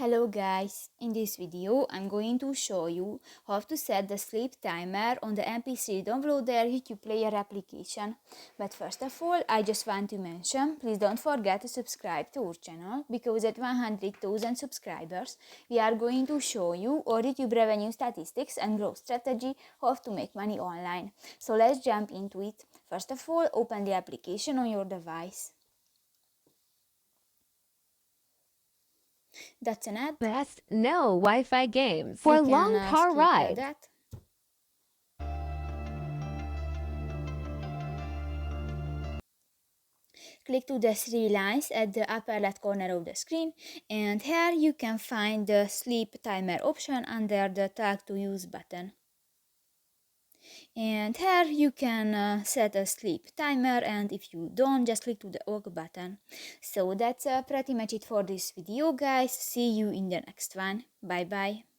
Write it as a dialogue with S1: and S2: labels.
S1: Hello guys, in this video I'm going to show you how to set the sleep timer on the MP3 downloader YouTube player application. But first of all, I just want to mention, please don't forget to subscribe to our channel, because at 100,000 subscribers we are going to show you our YouTube revenue statistics and growth strategy, how to make money online. So let's jump into it. First of all, open the application on your device. That's an ad.
S2: Best no Wi-Fi games
S1: You
S2: for
S1: can
S2: long car
S1: skip
S2: rides.
S1: that. Click to the three lines at the upper left corner of the screen, and here you can find the sleep timer option under the tag to use button. And here you can set a sleep timer, and if you don't, just click to the OK button. So that's pretty much it for this video guys. See you in the next one. Bye bye.